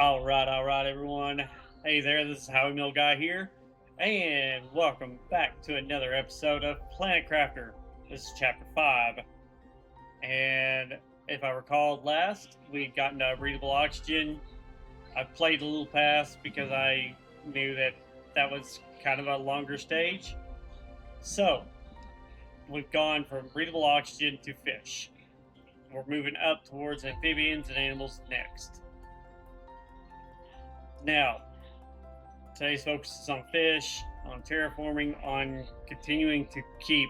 All right, everyone. Hey there, this is Howie Mill Guy here, and welcome back to another episode of Planet Crafter. This is Chapter 5, and if I recall last, we'd gotten to breathable oxygen. I played a little past because I knew that that was kind of a longer stage. So, we've gone from breathable oxygen to fish. We're moving up towards amphibians and animals next. Now, today's focus is on fish, on terraforming, on continuing to keep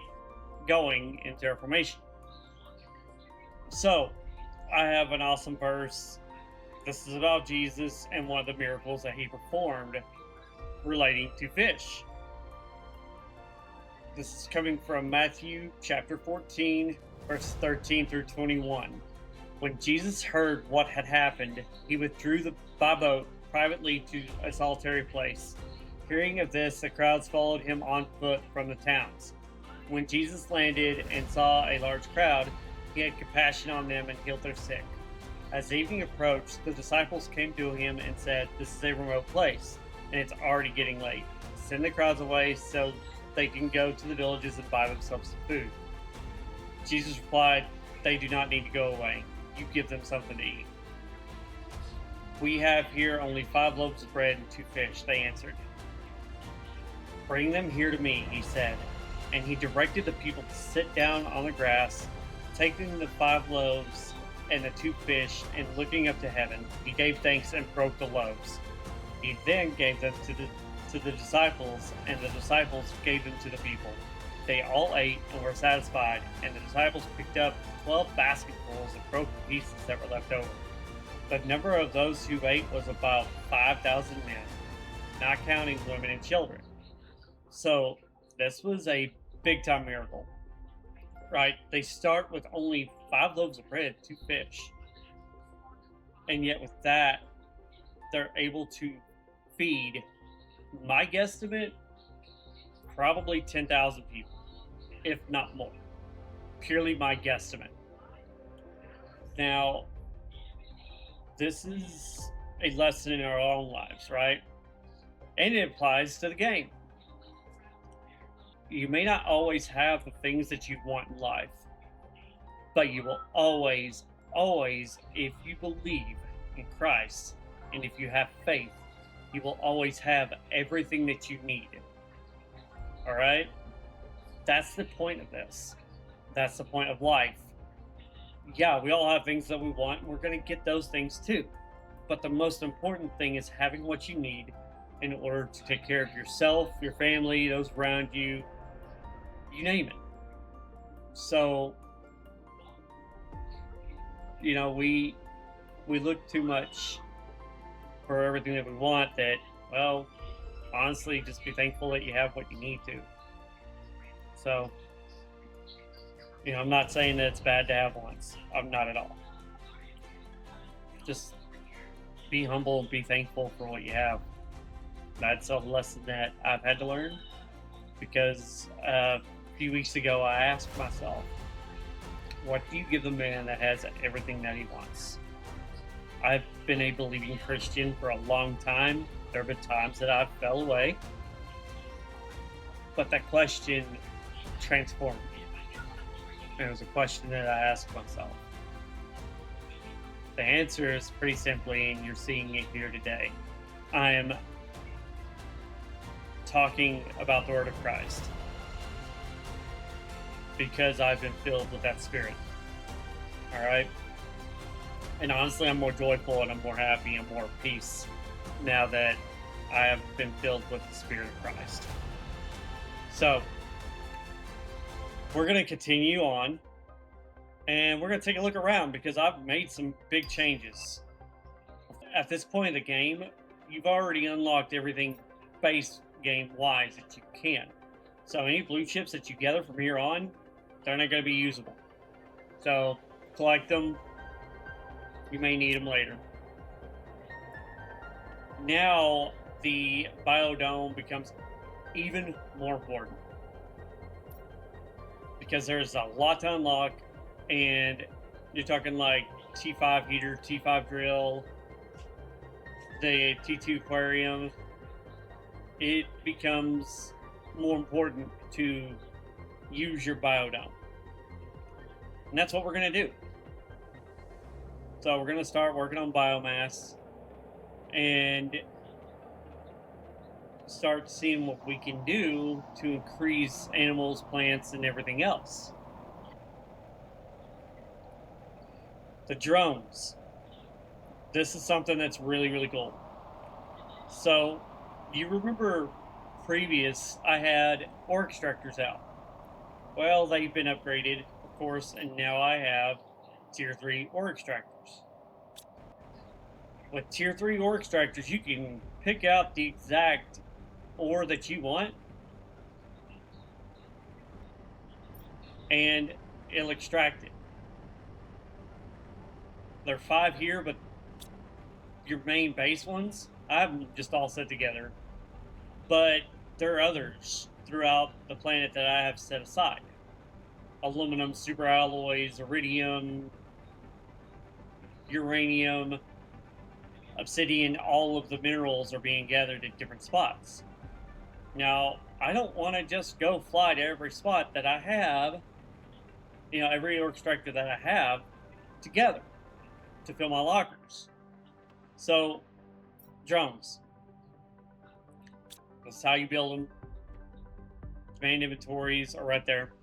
going in terraformation. So, I have an awesome verse. This is about Jesus and one of the miracles that he performed relating to fish. This is coming from Matthew chapter 14, verses 13 through 21. When Jesus heard what had happened, he withdrew by boat privately to a solitary place. Hearing of this, the crowds followed him on foot from the towns. When Jesus landed and saw a large crowd, he had compassion on them and healed their sick. As evening approached, the disciples came to him and said, "This is a remote place, and it's already getting late. Send the crowds away so they can go to the villages and buy themselves some food." Jesus replied, "They do not need to go away. You give them something to eat." "We have here only 5 loaves of bread and 2 fish," they answered. "Bring them here to me," he said. And he directed the people to sit down on the grass. Taking the 5 loaves and the 2 fish, and looking up to heaven, he gave thanks and broke the loaves. He then gave them to the disciples, and the disciples gave them to the people. They all ate and were satisfied, and the disciples picked up 12 basketfuls of broken pieces that were left over. The number of those who ate was about 5,000 men, not counting women and children. So this was a big time miracle, right? They start with only 5 loaves of bread, 2 fish. And yet with that, they're able to feed, my guesstimate, probably 10,000 people, if not more. Purely my guesstimate. Now, this is a lesson in our own lives, right? And it applies to the game. You may not always have the things that you want in life, but you will always, if you believe in Christ and if you have faith, you will always have everything that you need. All right? That's the point of this. That's the point of life. Yeah, we all have things that we want, and we're going to get those things too. But the most important thing is having what you need in order to take care of yourself, your family, those around you, you name it. So, we look too much for everything that we want that, well, honestly, just be thankful that you have what you need to. So, I'm not saying that it's bad to have wants. I'm not at all. Just be humble and be thankful for what you have. That's a lesson that I've had to learn because a few weeks ago I asked myself, what do you give the man that has everything that he wants? I've been a believing Christian for a long time. There have been times that I fell away, but that question transformed me. And it was a question that I asked myself. The answer is pretty simply, and you're seeing it here today. I am talking about the Word of Christ because I've been filled with that Spirit. All right? And honestly, I'm more joyful and I'm more happy and more at peace now that I have been filled with the Spirit of Christ. So, we're going to continue on and we're going to take a look around because I've made some big changes. At this point in the game, you've already unlocked everything base game wise that you can. So any blue chips that you gather from here on, they're not going to be usable. So collect them. You may need them later. Now the biodome becomes even more important because there's a lot to unlock, and you're talking like T5 heater, T5 drill, the T2 aquarium, it becomes more important to use your biodome. And that's what we're going to do. So we're going to start working on biomass and start seeing what we can do to increase animals, plants, and everything else. The drones. This is something that's really, really cool. So, you remember previous, I had ore extractors out. Well, they've been upgraded, of course, and now I have tier 3 ore extractors. With tier 3 ore extractors, you can pick out the exact ore that you want, and it'll extract it. There are 5 here, but your main base ones, I have them just all set together. But there are others throughout the planet that I have set aside. Aluminum, super alloys, iridium, uranium, obsidian, all of the minerals are being gathered at different spots. Now, I don't want to just go fly to every spot that I have, every ore extractor that I have together to fill my lockers. So, drones. This is how you build them. Demand inventories are right there.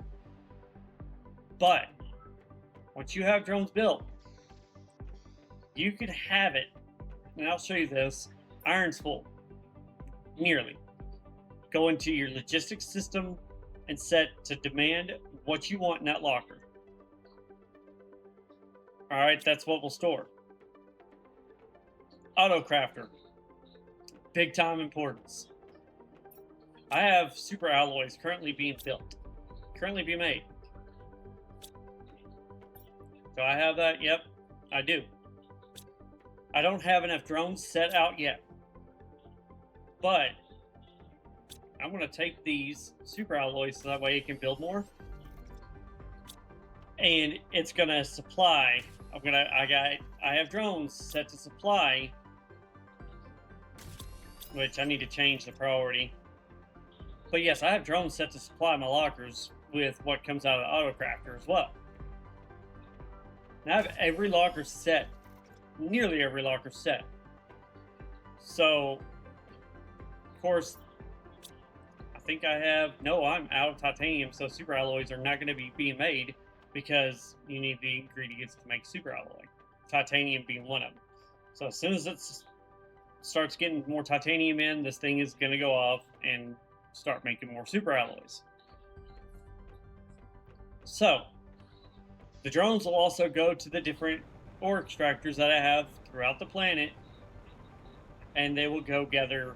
But once you have drones built, you could have it, and I'll show you this, irons full. Nearly. Go into your logistics system and set to demand what you want in that locker. Alright, that's what we'll store. Auto crafter. Big time importance. I have super alloys currently being built. Currently being made. Do I have that? Yep, I do. I don't have enough drones set out yet. But I'm going to take these super alloys so that way it can build more. And it's going to supply. I have drones set to supply, which I need to change the priority. But yes, I have drones set to supply my lockers with what comes out of the auto crafter as well. Now I have every locker set, nearly every locker set. So, of course, I think I have, no, I'm out of titanium, so super alloys are not going to be being made because you need the ingredients to make super alloy. Titanium being one of them. So as soon as it starts getting more titanium in, this thing is going to go off and start making more super alloys. So, the drones will also go to the different ore extractors that I have throughout the planet, and they will go gather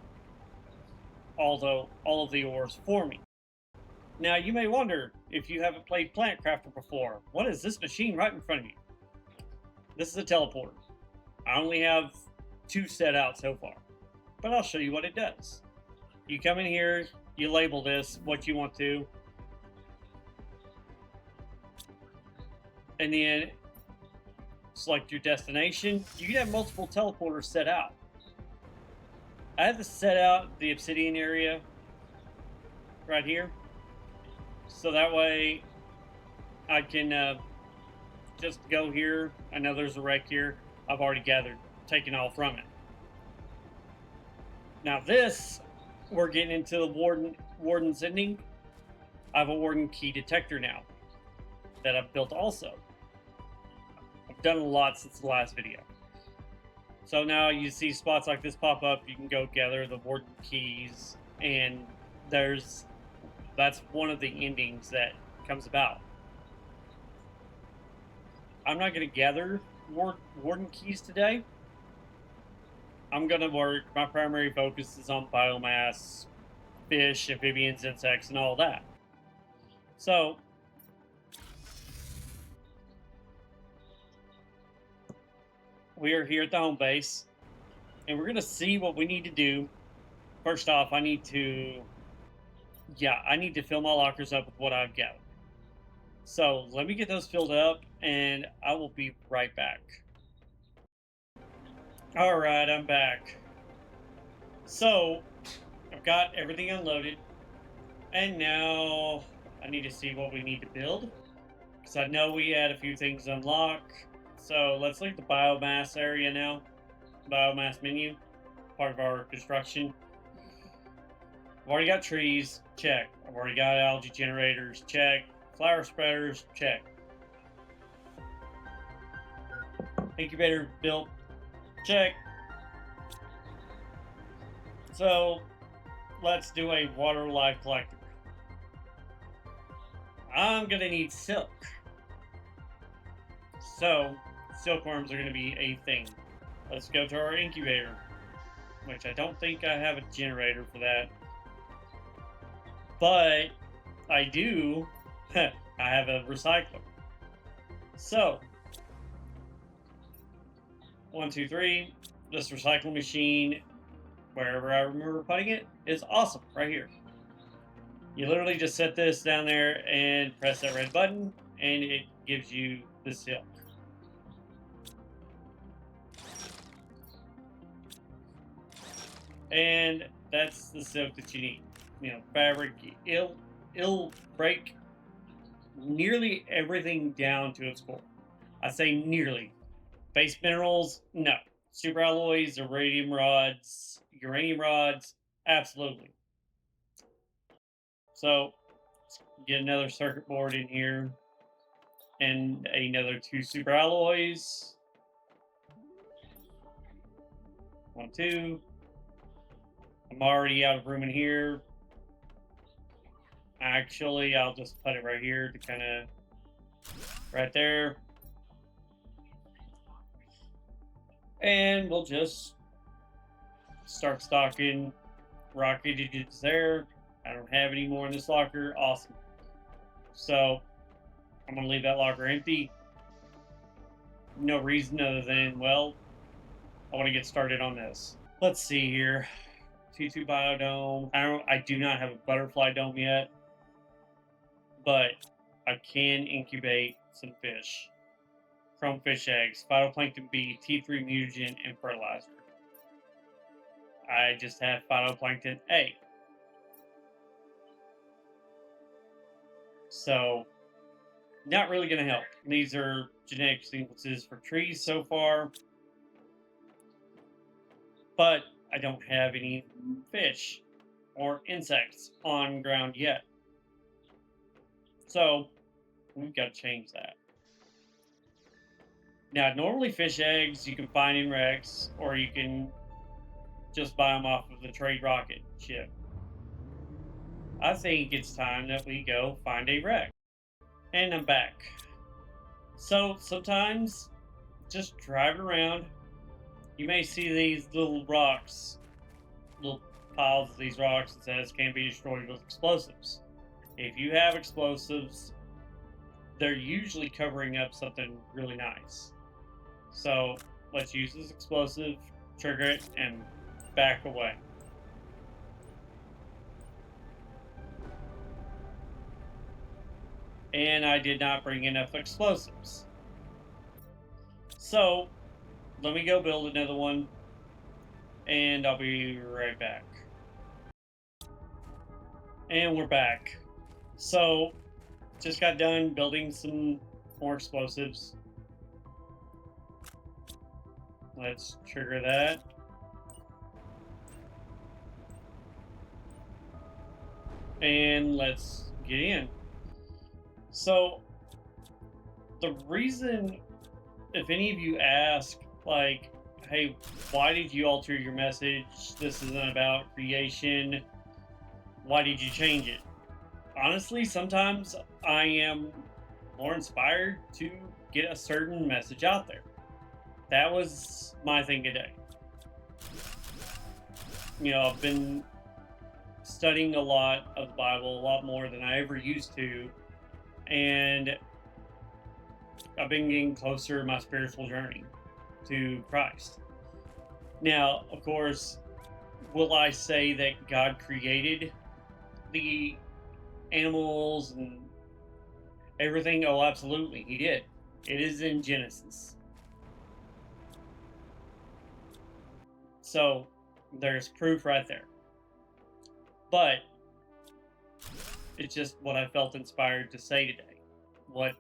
all of the ores for me. Now, you may wonder, if you haven't played Plant Crafter before, what is this machine right in front of you? This is a teleporter. I only have 2 set out so far, but I'll show you what it does. You come in here, you label this what you want to, and then select your destination. You can have multiple teleporters set out. I have to set out the obsidian area right here, so that way I can just go here. I know there's a wreck here. I've already gathered, taken all from it. Now this, we're getting into the warden's ending. I have a warden key detector now that I've built also. I've done a lot since the last video. So now you see spots like this pop up, you can go gather the warden keys, and that's one of the endings that comes about. I'm not going to gather warden keys today. I'm going to work, my primary focus is on biomass, fish, amphibians, insects, and all that. So, we are here at the home base, and we're going to see what we need to do. First off, I need to fill my lockers up with what I've got. So let me get those filled up, and I will be right back. All right, I'm back. So I've got everything unloaded, and now I need to see what we need to build because I know we had a few things unlock. So let's leave the biomass area now. Biomass menu, part of our construction. I've already got trees, check. I've already got algae generators, check. Flower spreaders, check. Incubator built, check. So let's do a water life collector. I'm gonna need silk. So silkworms are gonna be a thing. Let's go to our incubator, which I don't think I have a generator for that. But I do. I have a recycler. So 1, 2, 3. This recycling machine, wherever I remember putting it, is awesome right here. You literally just set this down there and press that red button, and it gives you the silk. And that's the silk that you need. You know, fabric, it'll break nearly everything down to its core. I say nearly. Base minerals, no. Super alloys, uranium rods, absolutely. So let's get another circuit board in here and another 2 super alloys. 1, 2. I'm already out of room in here. Actually, I'll just put it right here to kind of right there. And we'll just start stocking rocket digits there. I don't have any more in this locker. Awesome. So I'm going to leave that locker empty. No reason other than, well, I want to get started on this. Let's see here. T2 biodome. I do not have a butterfly dome yet, but I can incubate some fish. Chrome fish eggs, phytoplankton B, T3 mutagen, and fertilizer. I just have phytoplankton A. So, not really going to help. These are genetic sequences for trees so far, but I don't have any fish or insects on ground yet. So, we've got to change that. Now, normally fish eggs you can find in wrecks, or you can just buy them off of the trade rocket ship. I think it's time that we go find a wreck. And I'm back. So sometimes just drive around. You may see these little rocks, little piles of these rocks that says can be destroyed with explosives. If you have explosives, they're usually covering up something really nice. So let's use this explosive, trigger it, and back away. And I did not bring enough explosives. So let me go build another one, and I'll be right back. And we're back. So just got done building some more explosives. Let's trigger that. And let's get in. So the reason, if any of you ask, like, hey, why did you alter your message? This isn't about creation. Why did you change it? Honestly, sometimes I am more inspired to get a certain message out there. That was my thing today. You know, I've been studying a lot of the Bible, a lot more than I ever used to, and I've been getting closer in my spiritual journey to Christ. Now, of course, will I say that God created the animals and everything? Oh, absolutely, He did. It is in Genesis. So, There's proof right there. But it's just what I felt inspired to say today. What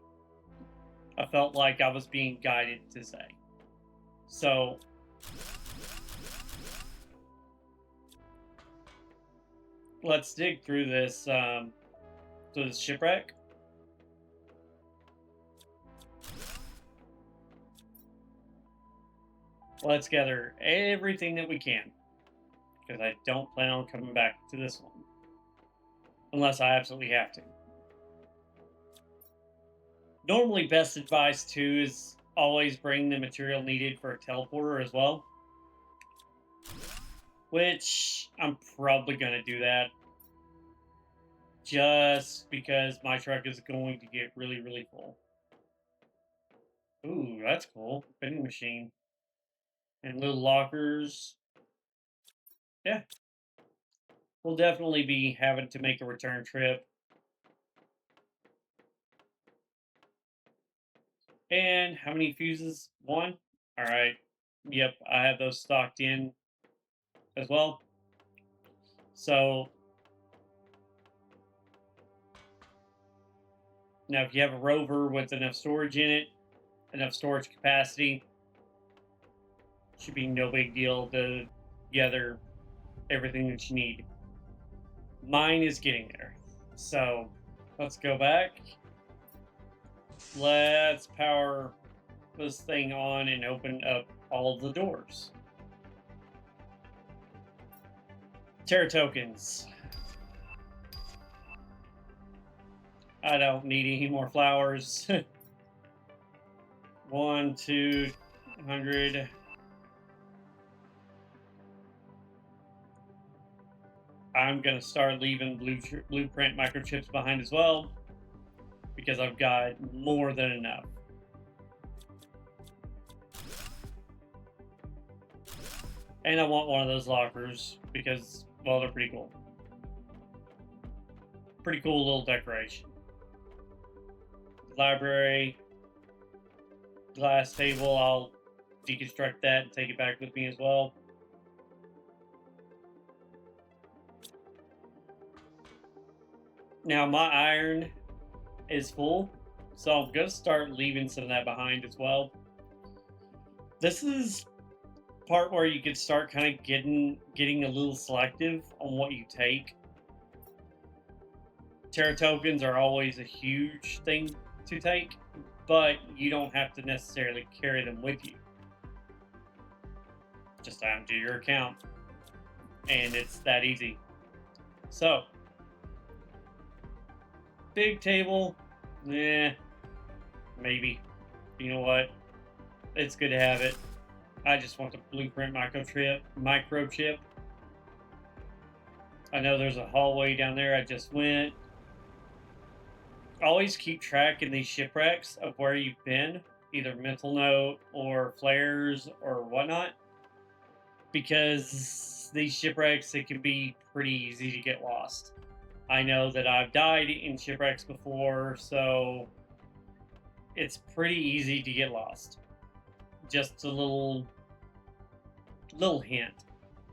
I felt like I was being guided to say. So let's dig through this shipwreck. Let's gather everything that we can, because I don't plan on coming back to this one unless I absolutely have to. Normally, best advice too is always bring the material needed for a teleporter as well, which I'm probably going to do that just because my truck is going to get really, really full. Ooh, that's cool. Vending machine. And little lockers. Yeah. We'll definitely be having to make a return trip. And how many fuses? One? Alright. Yep, I have those stocked in as well. So now if you have a rover with enough storage in it, enough storage capacity, should be no big deal to gather everything that you need. Mine is getting there. So let's go back. Let's power this thing on and open up all of the doors. Terra tokens. I don't need any more flowers. 1, 200. I'm going to start leaving blueprint microchips behind as well because I've got more than enough. And I want one of those lockers because, well, they're pretty cool. Pretty cool little decoration. Library, glass table, I'll deconstruct that and take it back with me as well. Now my iron is full, so I'm gonna start leaving some of that behind as well. This is part where you could start kind of getting a little selective on what you take. Terra tokens are always a huge thing to take, but you don't have to necessarily carry them with you. Just add them to your account, and it's that easy. So, big table, maybe. You know what? It's good to have it. I just want the blueprint microchip. I know there's a hallway down there. I just went. Always keep track in these shipwrecks of where you've been, either mental note or flares or whatnot, because these shipwrecks, it can be pretty easy to get lost. I know that I've died in shipwrecks before, so it's pretty easy to get lost. Just a little hint.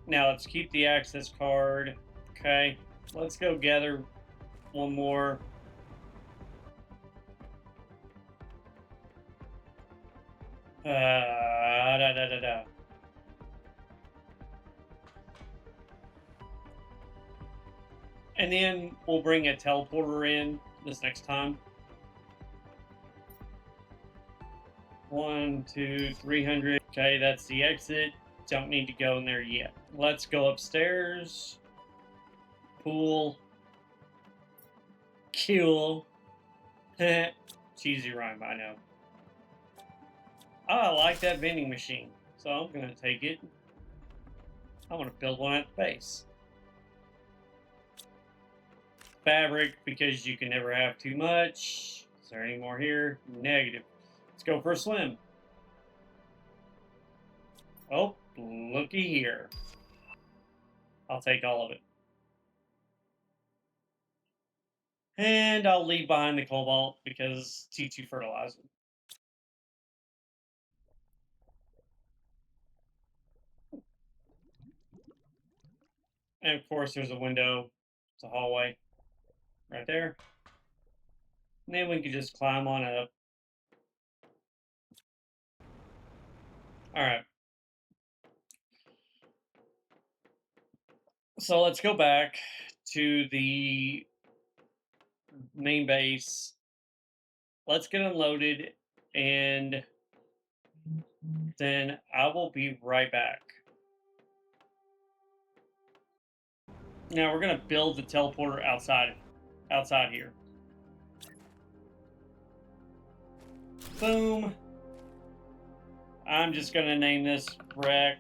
Now let's keep the access card. Okay, let's go gather one more. Da, da, da, da. And then we'll bring a teleporter in this next time. 1, 2, 300. Okay, that's the exit. Don't need to go in there yet. Let's go upstairs. Pool. Kill. Cheesy rhyme, I know. I like that vending machine, so I'm going to take it. I want to build one at the base. Fabric, because you can never have too much. Is there any more here? Negative. Let's go for a swim. Oh, looky here. I'll take all of it. And I'll leave behind the cobalt because T2 fertilizer. And of course, there's a window. It's a hallway right there. And then we can just climb on up. All right. So let's go back to the main base. Let's get unloaded, and then I will be right back. Now we're gonna build the teleporter outside here. Boom. I'm just gonna name this Rec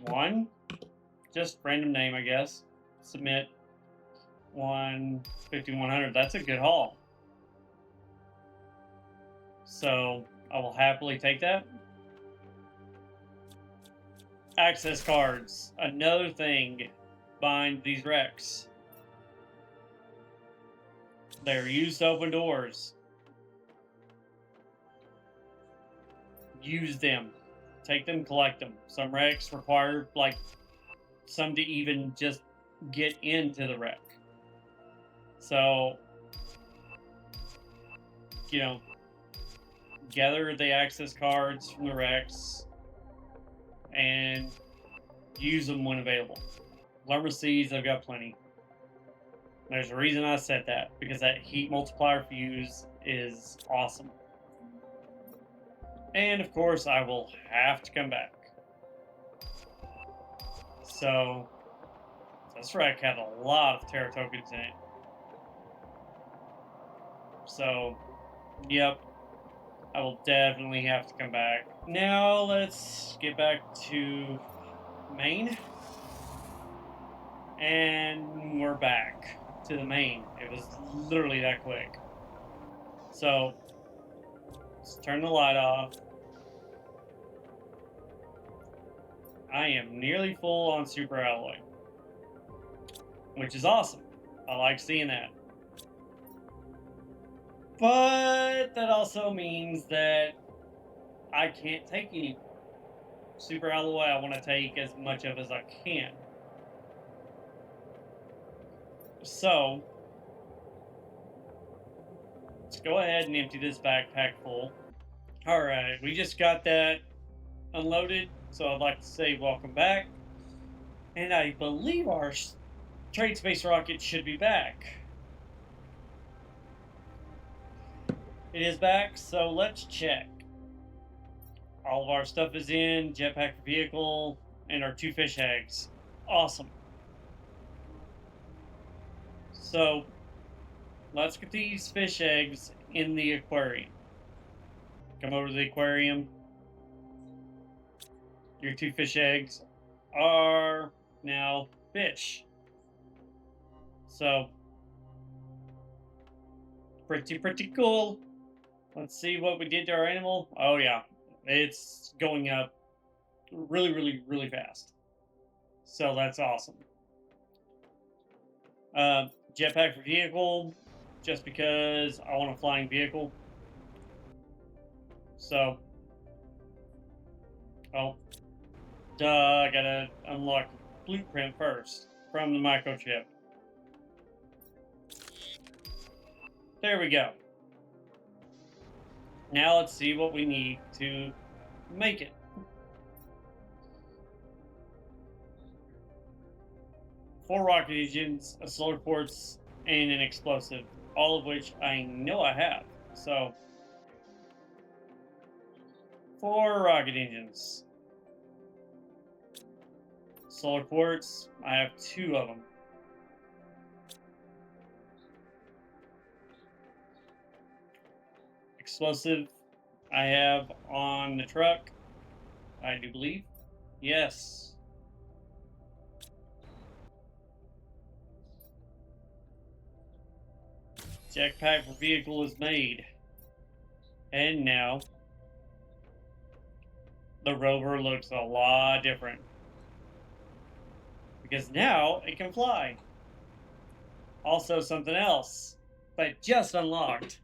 1. Just random name, I guess. Submit 15100. That's a good haul. So I will happily take that. Access cards. Another thing behind these wrecks. They're used to open doors. Use them. Take them, collect them. Some wrecks require, like, some to even just get into the wreck. So, you know, gather the access cards from the wrecks and use them when available. Lumber seeds, I've got plenty. There's a reason I said that, because that heat multiplier fuse is awesome. And of course, I will have to come back. So, this wreck had a lot of Terra tokens in it. So, yep, I will definitely have to come back. Now, let's get back to main. And we're back to the main. It was literally that quick. So, let's turn the light off. I am nearly full on super alloy, which is awesome. I like seeing that. But that also means that I can't take any super alloy. I want to take as much of as I can. So, let's go ahead and empty this backpack full. Alright, we just got that unloaded, so I'd like to say welcome back. And I believe our trade space rocket should be back. It is back, so let's check. All of our stuff is in, jetpack for vehicle, and our 2 fish eggs. Awesome. So, let's get these fish eggs in the aquarium. Come over to the aquarium. Your 2 fish eggs are now fish. So, pretty cool. Let's see what we did to our animal. Oh yeah, it's going up really fast. So that's awesome. Jetpack for vehicle, just because I want a flying vehicle. So, oh, duh, I gotta unlock the blueprint first from the microchip. There we go. Now let's see what we need to make it. Four rocket engines, a solar quartz, and an explosive, all of which I know I have. So, 4 rocket engines. Solar quartz, I have 2 of them. Explosive, I have on the truck, I do believe. Yes. Jetpack for vehicle is made. And now, the rover looks a lot different. Because now it can fly. Also, something else that just unlocked,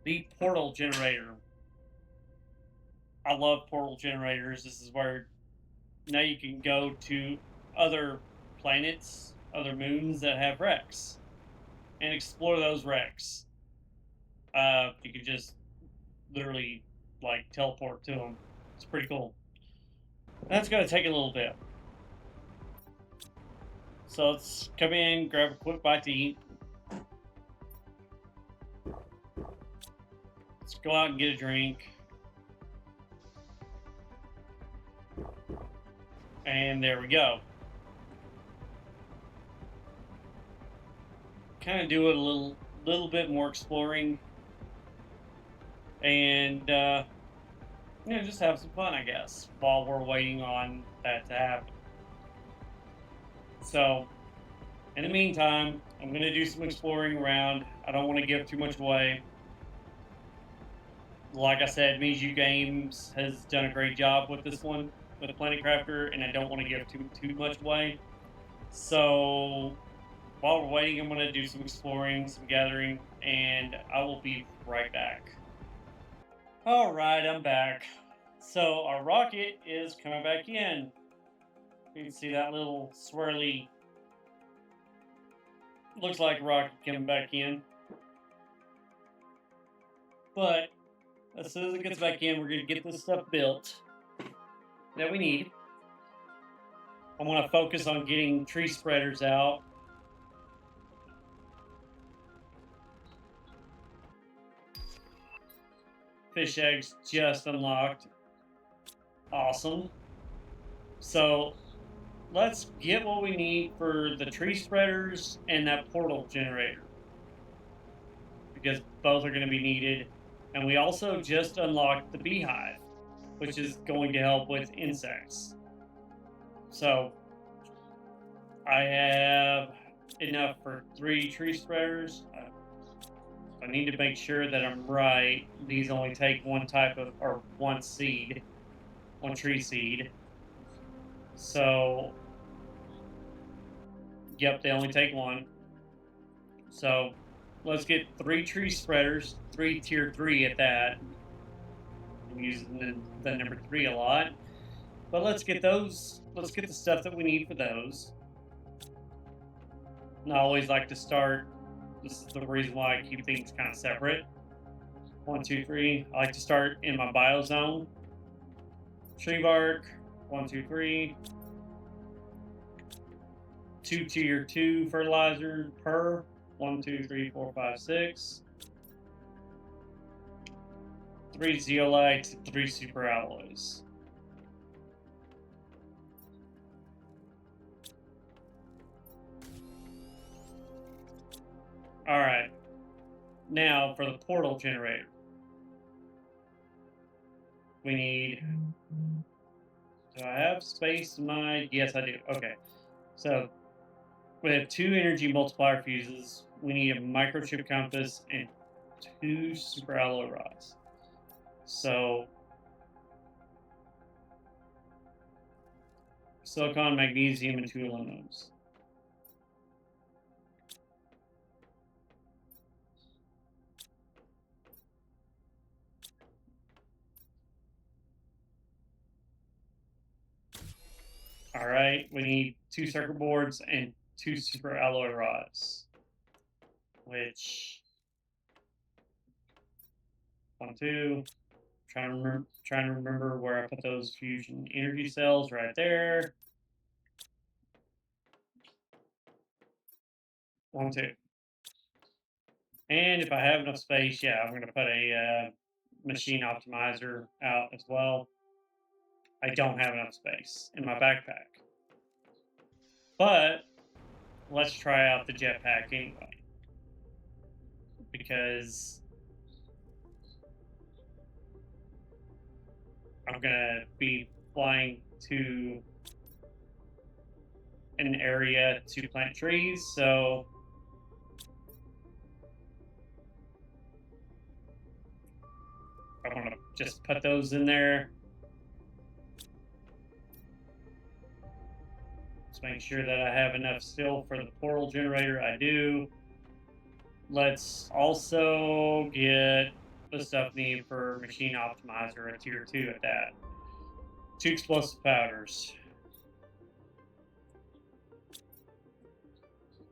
the portal generator. I love portal generators. This is where now you can go to other planets, other moons that have wrecks, and explore those wrecks. You can just literally like teleport to them. It's pretty cool. That's gonna take a little bit. So let's come in, grab a quick bite to eat. Let's go out and get a drink. And there we go. Kind of do it a little bit more exploring, and just have some fun, I guess, while we're waiting on that to happen. So, in the meantime, I'm gonna do some exploring around. I don't want to give too much away. Like I said, Miju Games has done a great job with this one, with the Planet Crafter, and I don't want to give too much away. So while we're waiting, I'm going to do some exploring, some gathering, and I will be right back. All right, I'm back. So our rocket is coming back in. You can see that little swirly, looks like a rocket coming back in. But as soon as it gets back in, we're going to get this stuff built that we need. I want to focus on getting tree spreaders out. Fish eggs just unlocked. Awesome. So let's get what we need for the tree spreaders and that portal generator, because both are going to be needed. And we also just unlocked the beehive, which is going to help with insects. So I have enough for 3 tree spreaders. I need to make sure that I'm right. These only take one type of, or one seed, one tree seed. So, yep, they only take one. So, let's get 3 tree spreaders, 3 tier 3 at that. I'm using the number 3 a lot. But let's get those, let's get the stuff that we need for those. And I always like to start, this is the reason why I keep things kind of separate. 1, 2, 3. I like to start in my biozone. Tree bark, 1, 2, 3. 2 tier 2 fertilizer per. 1, 2, 3, 4, 5, 6. 3 zeolites, 3 super alloys. All right. Now for the portal generator. We need, do I have space in my, yes I do, okay. So we have 2 energy multiplier fuses. We need a microchip compass and 2 super alloy rods. So silicon, magnesium, and 2 aluminums. All right, we need 2 circuit boards and 2 super alloy rods, which 1, 2. Trying to remember where I put those fusion energy cells right there. 1, 2. And if I have enough space, yeah, I'm going to put a machine optimizer out as well. I don't have enough space in my backpack. But let's try out the jetpack anyway, because I'm going to be flying to an area to plant trees, so I want to just put those in there. Let's make sure that I have enough still for the portal generator. I do. Let's also get the stuff needed for machine optimizer at tier 2 at that. 2 explosive powders.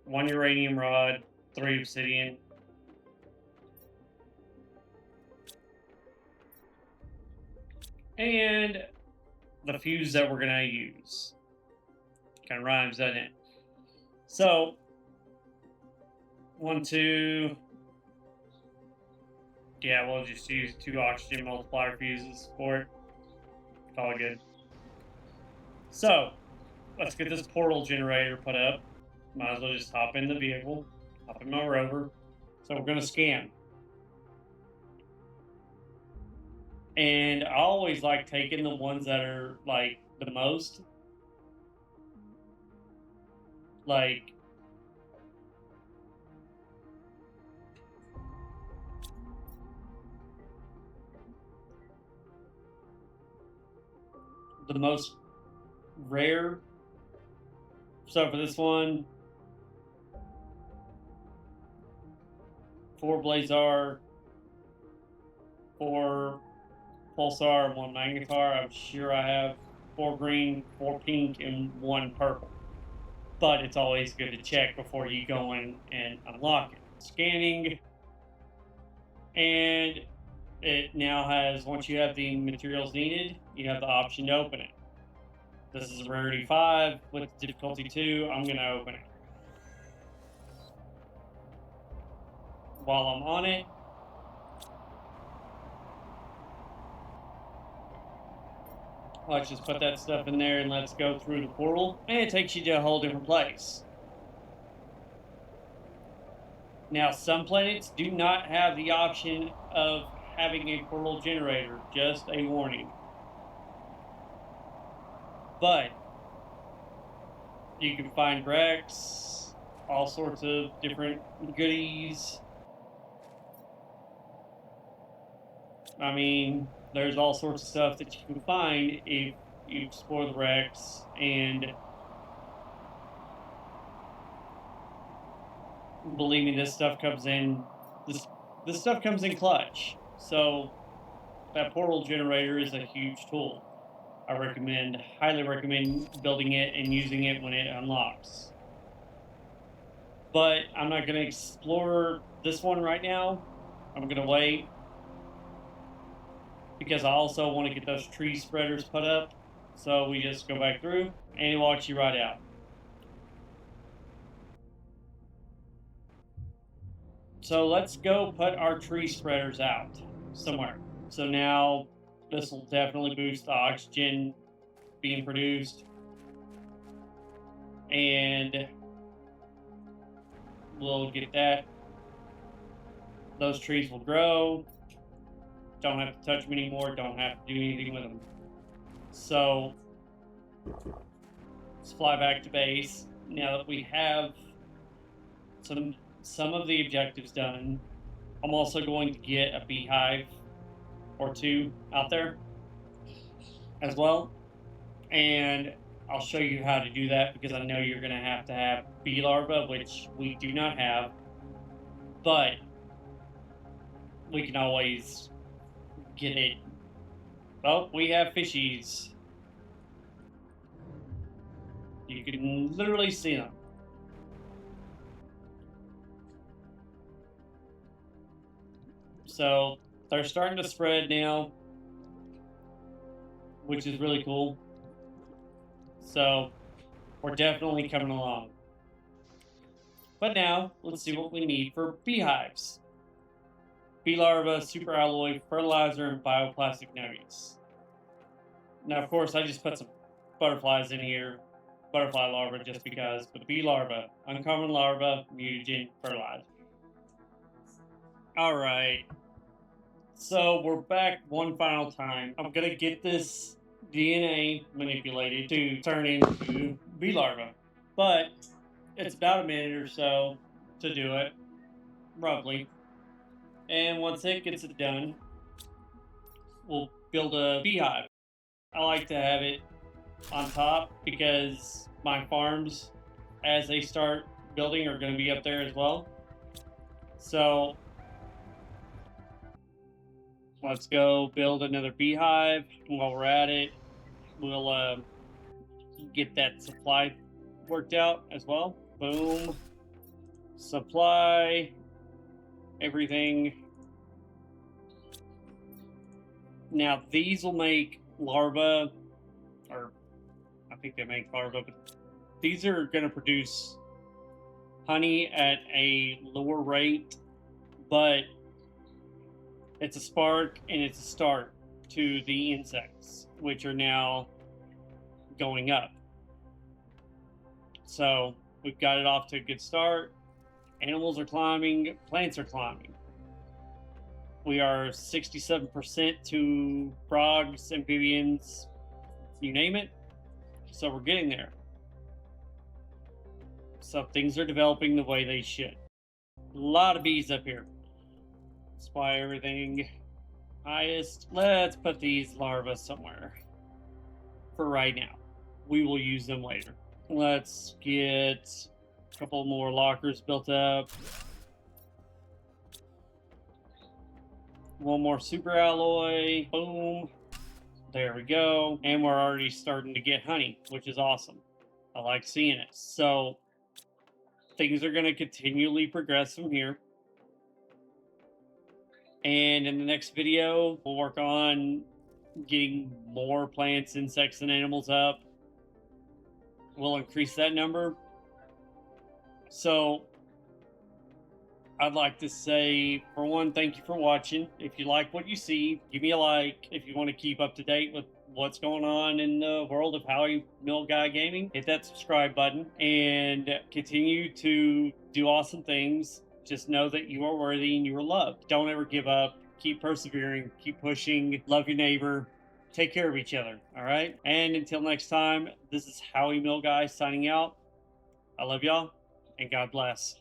1 uranium rod, 3 obsidian. And the fuse that we're gonna use. Kind of rhymes, doesn't it? So, 1, 2. Yeah, we'll just use 2 oxygen multiplier fuses for it. Call it good. So, let's get this portal generator put up. Might as well just hop in the vehicle, hop in my rover. So we're gonna scan. And I always like taking the ones that are like the most like the most rare. So for this one, 4 Blazar, 4 Pulsar, and 1 Magnetar. I'm sure I have 4 green, 4 pink, and 1 purple. But it's always good to check before you go in and unlock it. Scanning, and it now has, once you have the materials needed, you have the option to open it. This is a rarity 5 with difficulty 2. I'm going to open it. While I'm on it, let's just put that stuff in there and let's go through the portal. And it takes you to a whole different place. Now, some planets do not have the option of having a portal generator, just a warning. But you can find wrecks, all sorts of different goodies. I mean, there's all sorts of stuff that you can find if you explore the wrecks, and believe me, this stuff comes in. This stuff comes in clutch. So that portal generator is a huge tool. I highly recommend building it and using it when it unlocks. But I'm not going to explore this one right now. I'm going to wait, because I also want to get those tree spreaders put up. So we just go back through and watch you right out. So let's go put our tree spreaders out somewhere. So now this will definitely boost the oxygen being produced. And we'll get that. Those trees will grow. Don't have to touch them anymore. Don't have to do anything with them. So let's fly back to base. Now that we have some of the objectives done, I'm also going to get a beehive or 2 out there as well. And I'll show you how to do that, because I know you're going to have bee larvae, which we do not have. But we can always get it. Oh, we have fishies. You can literally see them. So they're starting to spread now, which is really cool. So we're definitely coming along. But now let's see what we need for beehives. Bee larvae, super alloy, fertilizer, and bioplastic nuggets. Now, of course, I just put some butterflies in here. Butterfly larvae just because, but bee larvae, uncommon larvae, mutagen, fertilizer. All right. So we're back one final time. I'm gonna get this DNA manipulated to turn into bee larvae, but it's about a minute or so to do it, roughly. And once it gets it done, we'll build a beehive. I like to have it on top because my farms, as they start building, are going to be up there as well. So let's go build another beehive. While we're at it, we'll get that supply worked out as well. Boom. supply everything. Now these will make larvae, or I think they make larvae, but these are going to produce honey at a lower rate, but it's a spark and it's a start to the insects, which are now going up. So we've got it off to a good start. Animals are climbing, plants are climbing. We are 67% to frogs, amphibians, you name it. So we're getting there. So things are developing the way they should. A lot of bees up here. That's why everything highest. Let's put these larvae somewhere for right now. We will use them later. Let's get a couple more lockers built up. One more super alloy. Boom. There we go. And we're already starting to get honey, which is awesome. I like seeing it. So things are going to continually progress from here. And in the next video, we'll work on getting more plants, insects, and animals up. We'll increase that number. So I'd like to say, for one, thank you for watching. If you like what you see, give me a like. If you want to keep up to date with what's going on in the world of Howie Mill Guy Gaming, hit that subscribe button and continue to do awesome things. Just know that you are worthy and you are loved. Don't ever give up. Keep persevering. Keep pushing. Love your neighbor. Take care of each other. All right? And until next time, this is Howie Mill Guy signing out. I love y'all, and God bless.